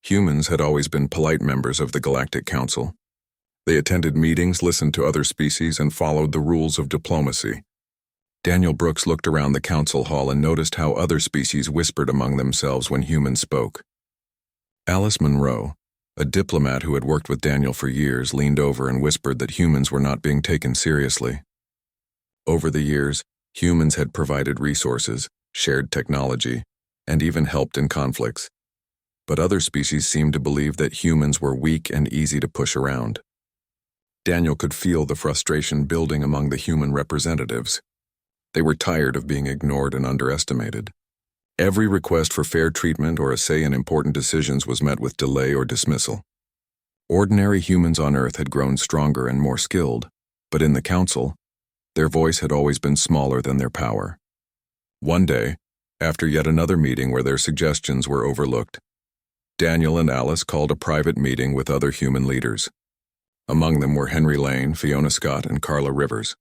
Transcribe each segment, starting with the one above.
Humans had always been polite members of the Galactic Council. They attended meetings, listened to other species, and followed the rules of diplomacy. Daniel Brooks looked around the council hall and noticed how other species whispered among themselves when humans spoke. Alice Munro, a diplomat who had worked with Daniel for years, leaned over and whispered that humans were not being taken seriously. Over the years, humans had provided resources, shared technology, and even helped in conflicts. But other species seemed to believe that humans were weak and easy to push around. Daniel could feel the frustration building among the human representatives. They were tired of being ignored and underestimated. Every request for fair treatment or a say in important decisions was met with delay or dismissal. Ordinary humans on Earth had grown stronger and more skilled, but in the council, their voice had always been smaller than their power. One day, after yet another meeting where their suggestions were overlooked, Daniel and Alice called a private meeting with other human leaders. Among them were Henry Lane, Fiona Scott, and Carla Rivers.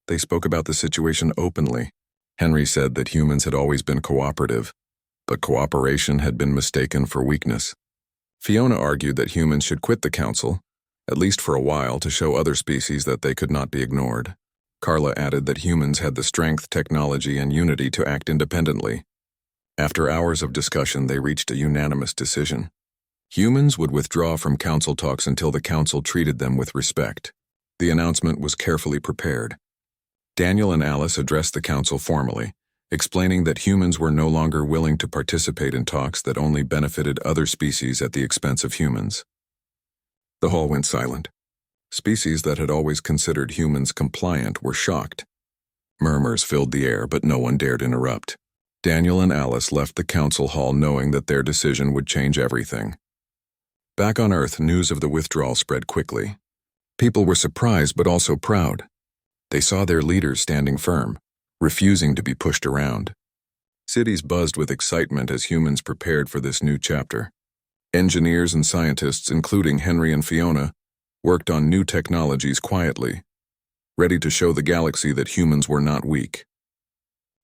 They spoke about the situation openly. Henry said that humans had always been cooperative, but cooperation had been mistaken for weakness. Fiona argued that humans should quit the council, at least for a while, to show other species that they could not be ignored. Carla added that humans had the strength, technology, and unity to act independently. After hours of discussion, they reached a unanimous decision. Humans would withdraw from council talks until the council treated them with respect. The announcement was carefully prepared. Daniel and Alice addressed the council formally, explaining that humans were no longer willing to participate in talks that only benefited other species at the expense of humans. The hall went silent. Species that had always considered humans compliant were shocked. Murmurs filled the air, but no one dared interrupt. Daniel and Alice left the council hall knowing that their decision would change everything. Back on Earth, news of the withdrawal spread quickly. People were surprised but also proud. They saw their leaders standing firm, refusing to be pushed around. Cities buzzed with excitement as humans prepared for this new chapter. Engineers and scientists, including Henry and Fiona, worked on new technologies quietly, ready to show the galaxy that humans were not weak.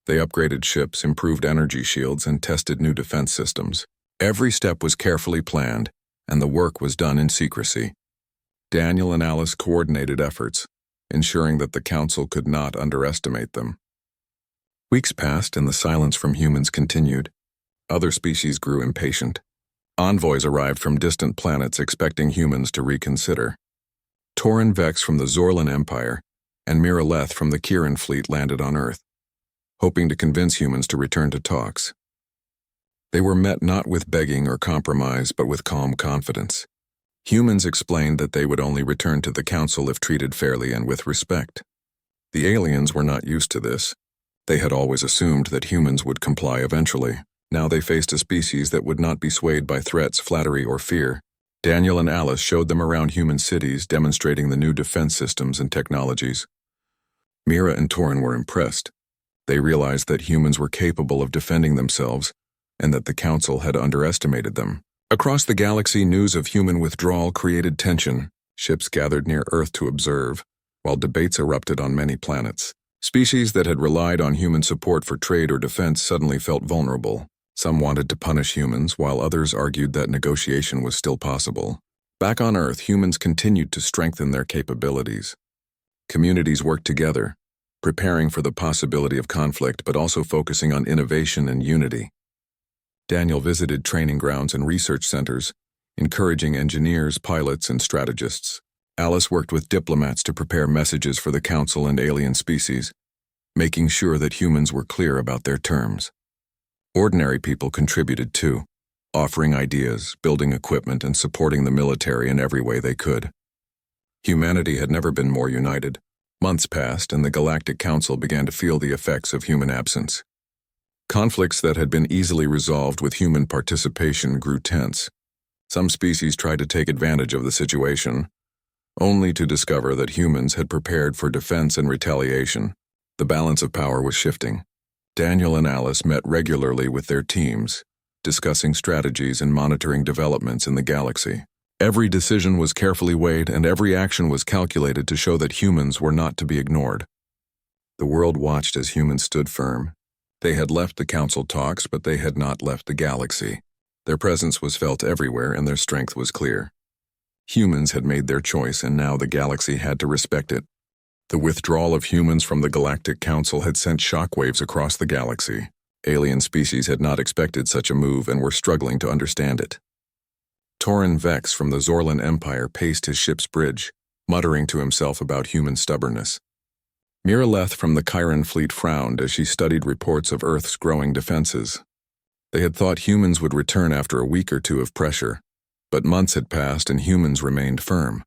They upgraded ships, improved energy shields, and tested new defense systems. Every step was carefully planned, and the work was done in secrecy. Daniel and Alice coordinated efforts, ensuring that the council could not underestimate them. Weeks passed and the silence from humans continued. Other species grew impatient. Envoys arrived from distant planets expecting humans to reconsider. Torin Vex from the Zorlan Empire and Miraleth from the Kirin fleet landed on Earth, hoping to convince humans to return to talks. They were met not with begging or compromise, but with calm confidence. Humans explained that they would only return to the council if treated fairly and with respect. The aliens were not used to this. They had always assumed that humans would comply eventually. Now they faced a species that would not be swayed by threats, flattery, or fear. Daniel and Alice showed them around human cities, demonstrating the new defense systems and technologies. Mira and Torin were impressed. They realized that humans were capable of defending themselves and that the council had underestimated them. Across the galaxy, news of human withdrawal created tension. Ships gathered near Earth to observe, while debates erupted on many planets. Species that had relied on human support for trade or defense suddenly felt vulnerable. Some wanted to punish humans, while others argued that negotiation was still possible. Back on Earth, humans continued to strengthen their capabilities. Communities worked together, preparing for the possibility of conflict but also focusing on innovation and unity. Daniel visited training grounds and research centers, encouraging engineers, pilots, and strategists. Alice worked with diplomats to prepare messages for the council and alien species, making sure that humans were clear about their terms. Ordinary people contributed too, offering ideas, building equipment, and supporting the military in every way they could. Humanity had never been more united. Months passed, and the Galactic Council began to feel the effects of human absence. Conflicts that had been easily resolved with human participation grew tense. Some species tried to take advantage of the situation, only to discover that humans had prepared for defense and retaliation. The balance of power was shifting. Daniel and Alice met regularly with their teams, discussing strategies and monitoring developments in the galaxy. Every decision was carefully weighed, and every action was calculated to show that humans were not to be ignored. The world watched as humans stood firm. They had left the council talks, but they had not left the galaxy. Their presence was felt everywhere and their strength was clear. Humans had made their choice and now the galaxy had to respect it. The withdrawal of humans from the Galactic Council had sent shockwaves across the galaxy. Alien species had not expected such a move and were struggling to understand it. Torin Vex from the Zorlan Empire paced his ship's bridge, muttering to himself about human stubbornness. Miraleth from the Chiron fleet frowned as she studied reports of Earth's growing defenses. They had thought humans would return after a week or two of pressure, but months had passed and humans remained firm.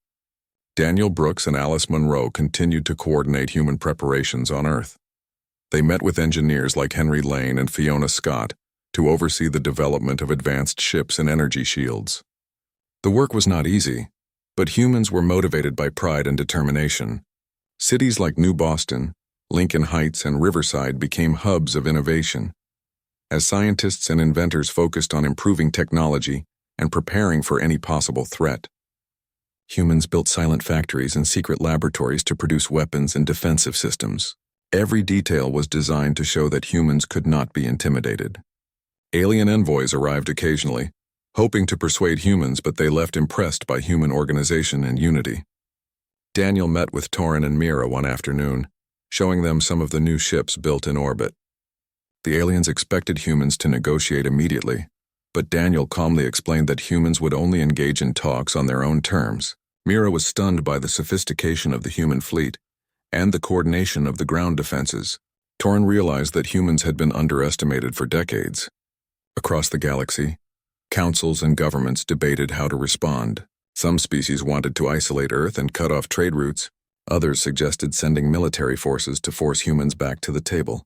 Daniel Brooks and Alice Munro continued to coordinate human preparations on Earth. They met with engineers like Henry Lane and Fiona Scott to oversee the development of advanced ships and energy shields. The work was not easy, but humans were motivated by pride and determination. Cities like New Boston, Lincoln Heights, and Riverside became hubs of innovation, as scientists and inventors focused on improving technology and preparing for any possible threat. Humans built silent factories and secret laboratories to produce weapons and defensive systems. Every detail was designed to show that humans could not be intimidated. Alien envoys arrived occasionally, hoping to persuade humans, but they left impressed by human organization and unity. Daniel met with Torin and Mira one afternoon, showing them some of the new ships built in orbit. The aliens expected humans to negotiate immediately, but Daniel calmly explained that humans would only engage in talks on their own terms. Mira was stunned by the sophistication of the human fleet and the coordination of the ground defenses. Torin realized that humans had been underestimated for decades. Across the galaxy, councils and governments debated how to respond. Some species wanted to isolate Earth and cut off trade routes. Others suggested sending military forces to force humans back to the table.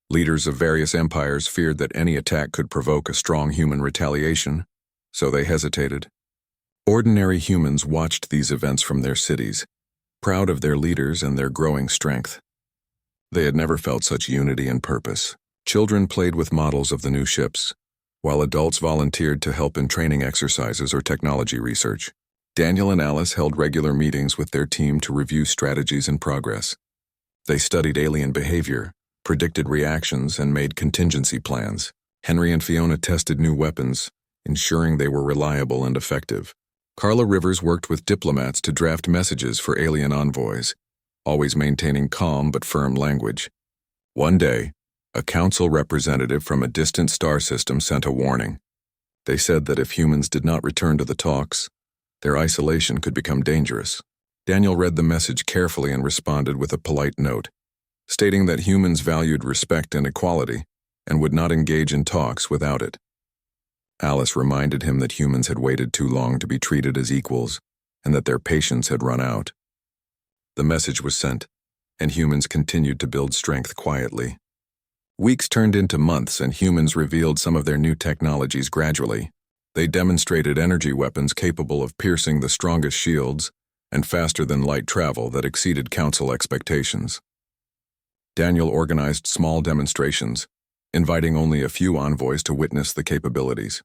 Leaders of various empires feared that any attack could provoke a strong human retaliation, so they hesitated. Ordinary humans watched these events from their cities, proud of their leaders and their growing strength. They had never felt such unity and purpose. Children played with models of the new ships, while adults volunteered to help in training exercises or technology research. Daniel and Alice held regular meetings with their team to review strategies and progress. They studied alien behavior, predicted reactions, and made contingency plans. Henry and Fiona tested new weapons, ensuring they were reliable and effective. Carla Rivers worked with diplomats to draft messages for alien envoys, always maintaining calm but firm language. One day, a council representative from a distant star system sent a warning. They said that if humans did not return to the talks, their isolation could become dangerous. Daniel read the message carefully and responded with a polite note, stating that humans valued respect and equality and would not engage in talks without it. Alice reminded him that humans had waited too long to be treated as equals and that their patience had run out. The message was sent, and humans continued to build strength quietly. Weeks turned into months and humans revealed some of their new technologies gradually. They demonstrated energy weapons capable of piercing the strongest shields and faster-than-light travel that exceeded council expectations. Daniel organized small demonstrations, inviting only a few envoys to witness the capabilities.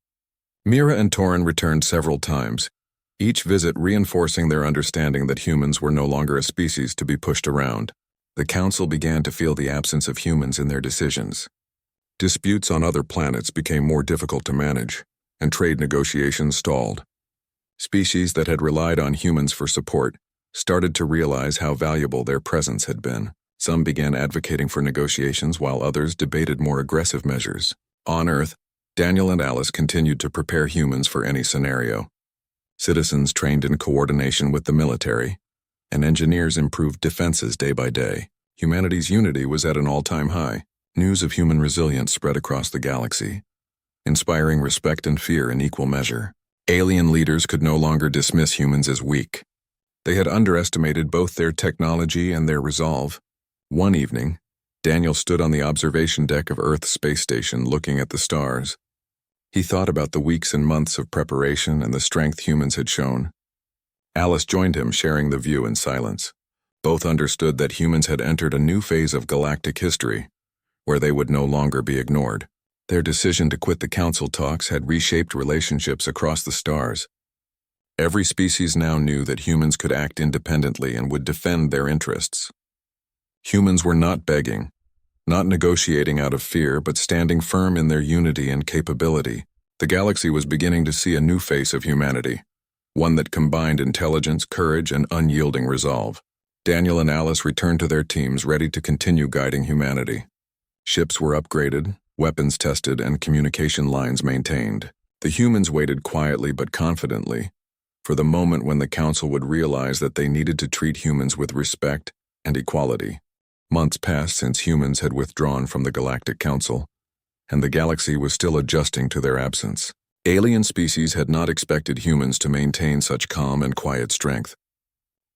Mira and Torin returned several times, each visit reinforcing their understanding that humans were no longer a species to be pushed around. The council began to feel the absence of humans in their decisions. Disputes on other planets became more difficult to manage, and trade negotiations stalled. Species that had relied on humans for support started to realize how valuable their presence had been. Some began advocating for negotiations while others debated more aggressive measures. On Earth, Daniel and Alice continued to prepare humans for any scenario. Citizens trained in coordination with the military, and engineers improved defenses day by day. Humanity's unity was at an all-time high. News of human resilience spread across the galaxy, inspiring respect and fear in equal measure. Alien leaders could no longer dismiss humans as weak. They had underestimated both their technology and their resolve. One evening, Daniel stood on the observation deck of Earth's space station looking at the stars. He thought about the weeks and months of preparation and the strength humans had shown. Alice joined him, sharing the view in silence. Both understood that humans had entered a new phase of galactic history, where they would no longer be ignored. Their decision to quit the council talks had reshaped relationships across the stars. Every species now knew that humans could act independently and would defend their interests. Humans were not begging, not negotiating out of fear, but standing firm in their unity and capability. The galaxy was beginning to see a new face of humanity, one that combined intelligence, courage, and unyielding resolve. Daniel and Alice returned to their teams ready to continue guiding humanity. Ships were upgraded, weapons tested, and communication lines maintained. The humans waited quietly but confidently for the moment when the Council would realize that they needed to treat humans with respect and equality. Months passed since humans had withdrawn from the Galactic Council, and the galaxy was still adjusting to their absence. Alien species had not expected humans to maintain such calm and quiet strength.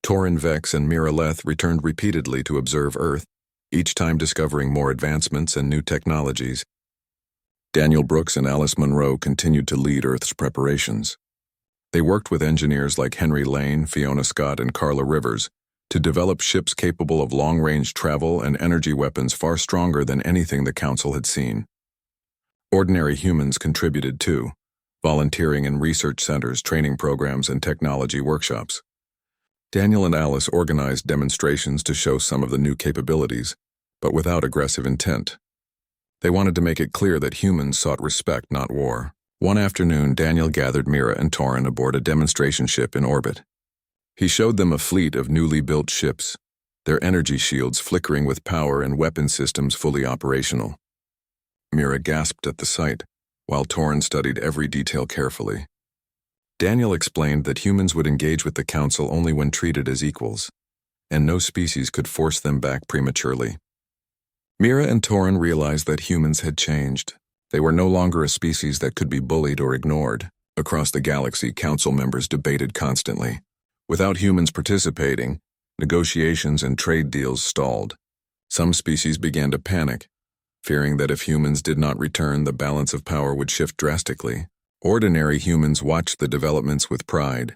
Torin Vex and Mira Leth returned repeatedly to observe Earth, each time discovering more advancements and new technologies. Daniel Brooks and Alice Munro continued to lead Earth's preparations. They worked with engineers like Henry Lane, Fiona Scott, and Carla Rivers to develop ships capable of long-range travel and energy weapons far stronger than anything the Council had seen. Ordinary humans contributed too, volunteering in research centers, training programs, and technology workshops. Daniel and Alice organized demonstrations to show some of the new capabilities, but without aggressive intent. They wanted to make it clear that humans sought respect, not war. One afternoon, Daniel gathered Mira and Torin aboard a demonstration ship in orbit. He showed them a fleet of newly built ships, their energy shields flickering with power and weapon systems fully operational. Mira gasped at the sight, while Torin studied every detail carefully. Daniel explained that humans would engage with the Council only when treated as equals, and no species could force them back prematurely. Mira and Torin realized that humans had changed. They were no longer a species that could be bullied or ignored. Across the galaxy, Council members debated constantly. Without humans participating, negotiations and trade deals stalled. Some species began to panic, fearing that if humans did not return, the balance of power would shift drastically. Ordinary humans watched the developments with pride.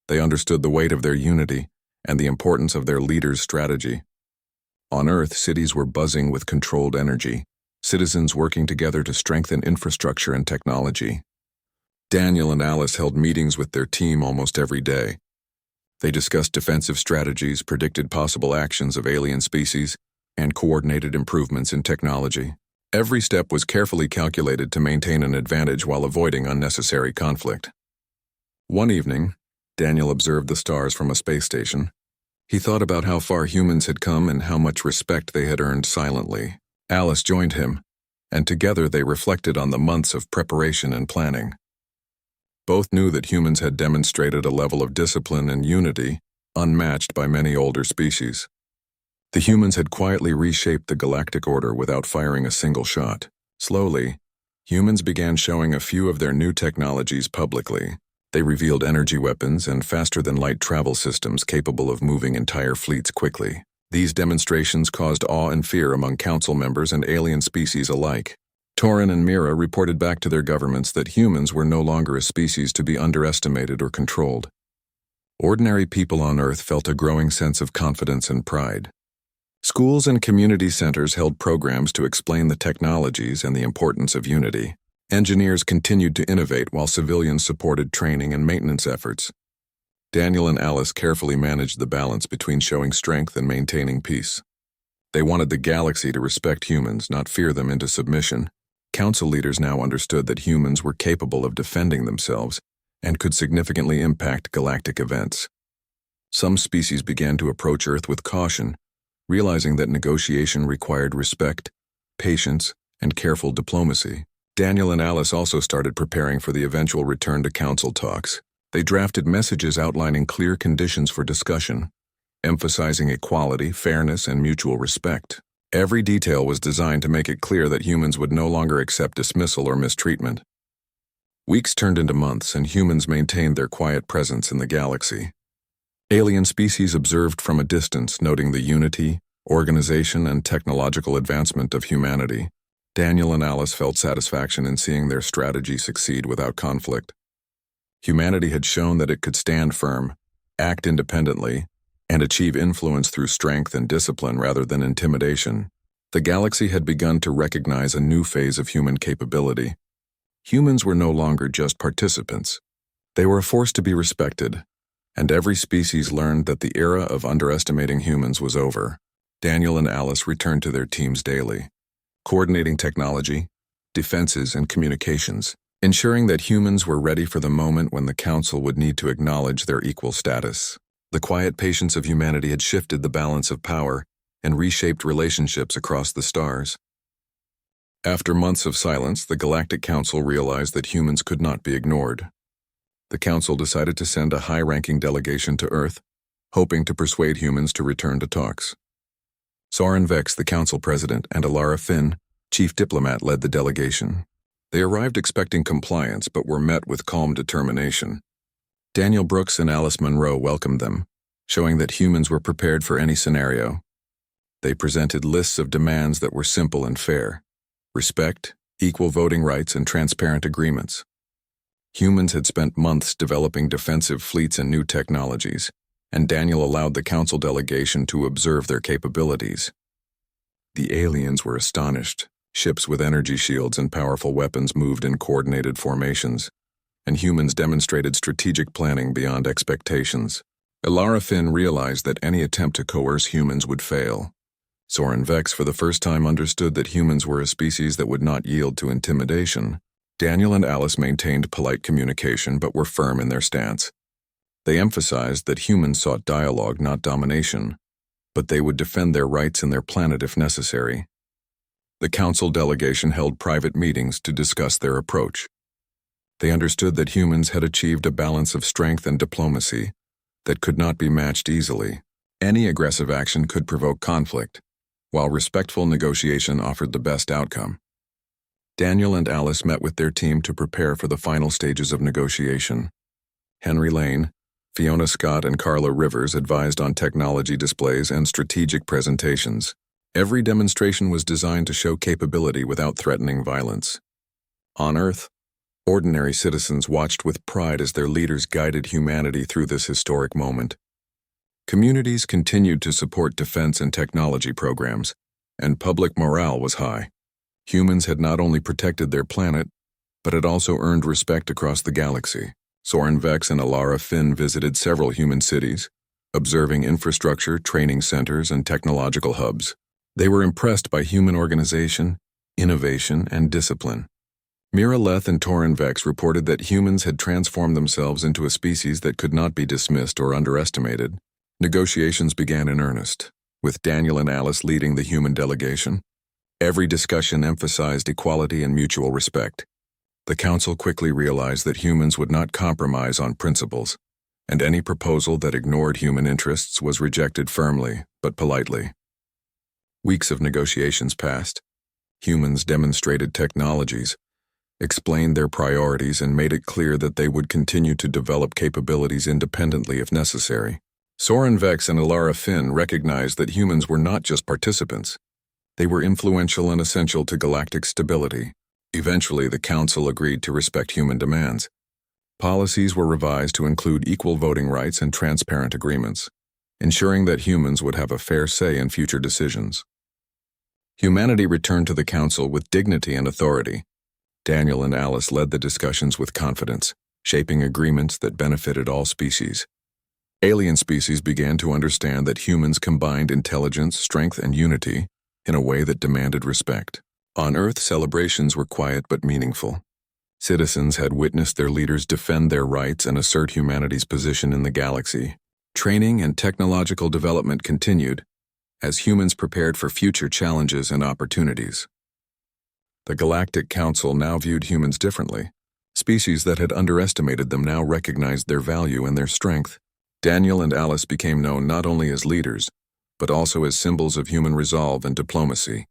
They understood the weight of their unity and the importance of their leaders' strategy. On Earth, cities were buzzing with controlled energy, citizens working together to strengthen infrastructure and technology. Daniel and Alice held meetings with their team almost every day. They discussed defensive strategies, predicted possible actions of alien species, and coordinated improvements in technology. Every step was carefully calculated to maintain an advantage while avoiding unnecessary conflict. One evening, Daniel observed the stars from a space station. He thought about how far humans had come and how much respect they had earned silently. Alice joined him, and together they reflected on the months of preparation and planning. Both knew that humans had demonstrated a level of discipline and unity unmatched by many older species. The humans had quietly reshaped the galactic order without firing a single shot. Slowly, humans began showing a few of their new technologies publicly. They revealed energy weapons and faster-than-light travel systems capable of moving entire fleets quickly. These demonstrations caused awe and fear among Council members and alien species alike. Torin and Mira reported back to their governments that humans were no longer a species to be underestimated or controlled. Ordinary people on Earth felt a growing sense of confidence and pride. Schools and community centers held programs to explain the technologies and the importance of unity. Engineers continued to innovate while civilians supported training and maintenance efforts. Daniel and Alice carefully managed the balance between showing strength and maintaining peace. They wanted the galaxy to respect humans, not fear them into submission. Council leaders now understood that humans were capable of defending themselves and could significantly impact galactic events. Some species began to approach Earth with caution, realizing that negotiation required respect, patience, and careful diplomacy. Daniel and Alice also started preparing for the eventual return to Council talks. They drafted messages outlining clear conditions for discussion, emphasizing equality, fairness, and mutual respect. Every detail was designed to make it clear that humans would no longer accept dismissal or mistreatment. Weeks turned into months, and humans maintained their quiet presence in the galaxy. Alien species observed from a distance, noting the unity, organization, and technological advancement of humanity. Daniel and Alice felt satisfaction in seeing their strategy succeed without conflict. Humanity had shown that it could stand firm, act independently, and achieve influence through strength and discipline rather than intimidation. The galaxy had begun to recognize a new phase of human capability. Humans were no longer just participants. They were a force to be respected, and every species learned that the era of underestimating humans was over. Daniel and Alice returned to their teams daily, coordinating technology, defenses, and communications. ensuring that humans were ready for the moment when the Council would need to acknowledge their equal status. The quiet patience of humanity had shifted the balance of power and reshaped relationships across the stars. After months of silence, the Galactic Council realized that humans could not be ignored. The Council decided to send a high-ranking delegation to Earth, hoping to persuade humans to return to talks. Soren Vex, the Council President, and Alara Finn, Chief Diplomat, led the delegation. They arrived expecting compliance but were met with calm determination. Daniel Brooks and Alice Munro welcomed them, showing that humans were prepared for any scenario. They presented lists of demands that were simple and fair: respect, equal voting rights, and transparent agreements. Humans had spent months developing defensive fleets and new technologies, and Daniel allowed the Council delegation to observe their capabilities. The aliens were astonished. Ships with energy shields and powerful weapons moved in coordinated formations, and humans demonstrated strategic planning beyond expectations. Alara Finn realized that any attempt to coerce humans would fail. Soren Vex for the first time understood that humans were a species that would not yield to intimidation. Daniel and Alice maintained polite communication but were firm in their stance. They emphasized that humans sought dialogue, not domination, but they would defend their rights and their planet if necessary. The Council delegation held private meetings to discuss their approach. They understood that humans had achieved a balance of strength and diplomacy that could not be matched easily. Any aggressive action could provoke conflict, while respectful negotiation offered the best outcome. Daniel and Alice met with their team to prepare for the final stages of negotiation. Henry Lane, Fiona Scott, and Carla Rivers advised on technology displays and strategic presentations. Every demonstration was designed to show capability without threatening violence. On Earth, ordinary citizens watched with pride as their leaders guided humanity through this historic moment. Communities continued to support defense and technology programs, and public morale was high. Humans had not only protected their planet, but had also earned respect across the galaxy. Soren Vex and Alara Finn visited several human cities, observing infrastructure, training centers, and technological hubs. They were impressed by human organization, innovation, and discipline. Mira Leth and Torin Vex reported that humans had transformed themselves into a species that could not be dismissed or underestimated. Negotiations began in earnest, with Daniel and Alice leading the human delegation. Every discussion emphasized equality and mutual respect. The Council quickly realized that humans would not compromise on principles, and any proposal that ignored human interests was rejected firmly but politely. Weeks of negotiations passed. Humans demonstrated technologies, explained their priorities, and made it clear that they would continue to develop capabilities independently if necessary. Soren Vex and Alara Finn recognized that humans were not just participants. They were influential and essential to galactic stability. Eventually, the Council agreed to respect human demands. Policies were revised to include equal voting rights and transparent agreements, ensuring that humans would have a fair say in future decisions. Humanity returned to the Council with dignity and authority. Daniel and Alice led the discussions with confidence, shaping agreements that benefited all species. Alien species began to understand that humans combined intelligence, strength, and unity in a way that demanded respect. On Earth, celebrations were quiet but meaningful. Citizens had witnessed their leaders defend their rights and assert humanity's position in the galaxy. Training and technological development continued as humans prepared for future challenges and opportunities. The Galactic Council now viewed humans differently. Species that had underestimated them now recognized their value and their strength. Daniel and Alice became known not only as leaders, but also as symbols of human resolve and diplomacy.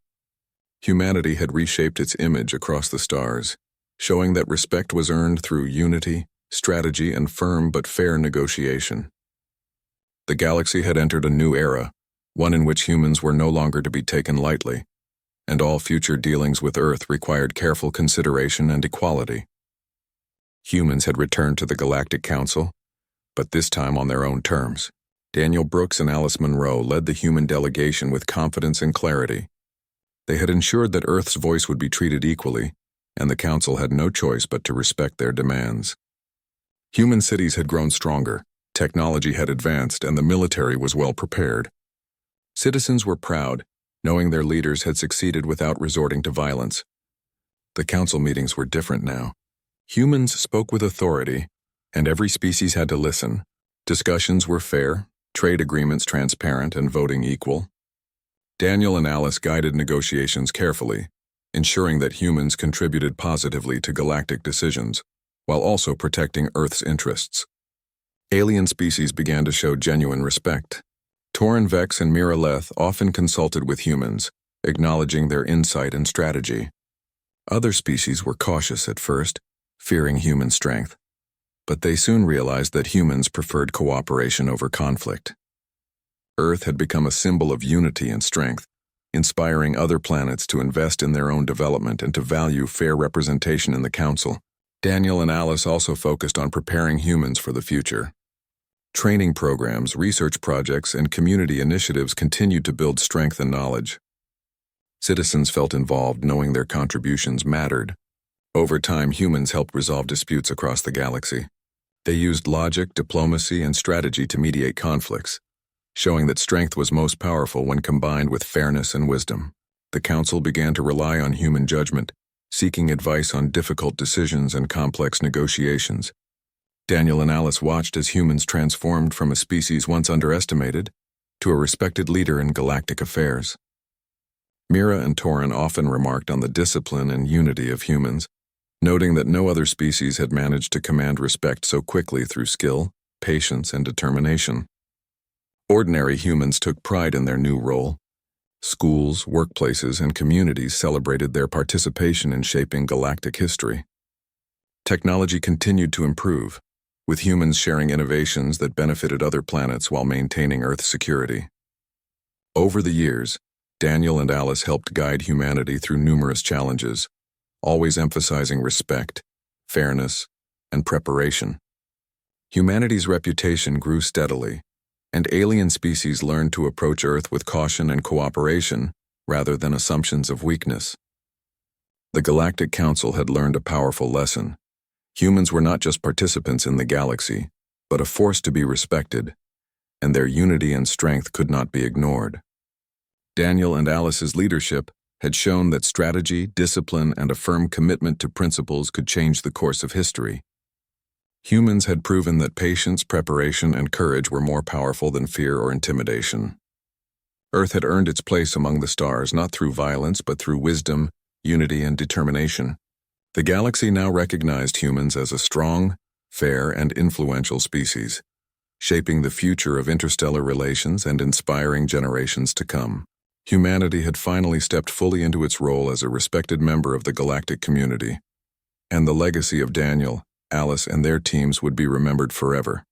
Humanity had reshaped its image across the stars, showing that respect was earned through unity, strategy, and firm but fair negotiation. The galaxy had entered a new era, one in which humans were no longer to be taken lightly, and all future dealings with Earth required careful consideration and equality. Humans had returned to the Galactic Council, but this time on their own terms. Daniel Brooks and Alice Munro led the human delegation with confidence and clarity. They had ensured that Earth's voice would be treated equally, and the Council had no choice but to respect their demands. Human cities had grown stronger, technology had advanced, and the military was well prepared. Citizens were proud, knowing their leaders had succeeded without resorting to violence. The Council meetings were different now. Humans spoke with authority, and every species had to listen. Discussions were fair, trade agreements transparent, and voting equal. Daniel and Alice guided negotiations carefully, ensuring that humans contributed positively to galactic decisions, while also protecting Earth's interests. Alien species began to show genuine respect. Torin Vex and Mira Leth often consulted with humans, acknowledging their insight and strategy. Other species were cautious at first, fearing human strength, but they soon realized that humans preferred cooperation over conflict. Earth had become a symbol of unity and strength, inspiring other planets to invest in their own development and to value fair representation in the Council. Daniel and Alice also focused on preparing humans for the future. Training programs, research projects, and community initiatives continued to build strength and knowledge. Citizens felt involved, knowing their contributions mattered. Over time, humans helped resolve disputes across the galaxy. They used logic, diplomacy, and strategy to mediate conflicts, showing that strength was most powerful when combined with fairness and wisdom. The Council began to rely on human judgment, seeking advice on difficult decisions and complex negotiations. Daniel and Alice watched as humans transformed from a species once underestimated to a respected leader in galactic affairs. Mira and Torin often remarked on the discipline and unity of humans, noting that no other species had managed to command respect so quickly through skill, patience, and determination. Ordinary humans took pride in their new role. Schools, workplaces, and communities celebrated their participation in shaping galactic history. Technology continued to improve, with humans sharing innovations that benefited other planets while maintaining Earth's security. Over the years, Daniel and Alice helped guide humanity through numerous challenges, always emphasizing respect, fairness, and preparation. Humanity's reputation grew steadily, and alien species learned to approach Earth with caution and cooperation rather than assumptions of weakness. The Galactic Council had learned a powerful lesson. Humans were not just participants in the galaxy, but a force to be respected, and their unity and strength could not be ignored. Daniel and Alice's leadership had shown that strategy, discipline, and a firm commitment to principles could change the course of history. Humans had proven that patience, preparation, and courage were more powerful than fear or intimidation. Earth had earned its place among the stars not through violence but through wisdom, unity, and determination. The galaxy now recognized humans as a strong, fair, and influential species, shaping the future of interstellar relations and inspiring generations to come. Humanity had finally stepped fully into its role as a respected member of the galactic community, and the legacy of Daniel, Alice, and their teams would be remembered forever.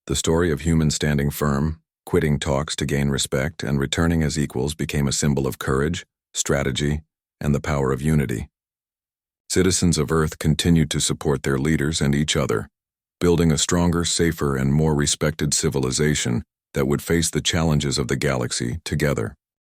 The story of humans standing firm, quitting talks to gain respect, and returning as equals became a symbol of courage, strategy, and the power of unity. Citizens of Earth continued to support their leaders and each other, building a stronger, safer, and more respected civilization that would face the challenges of the galaxy together.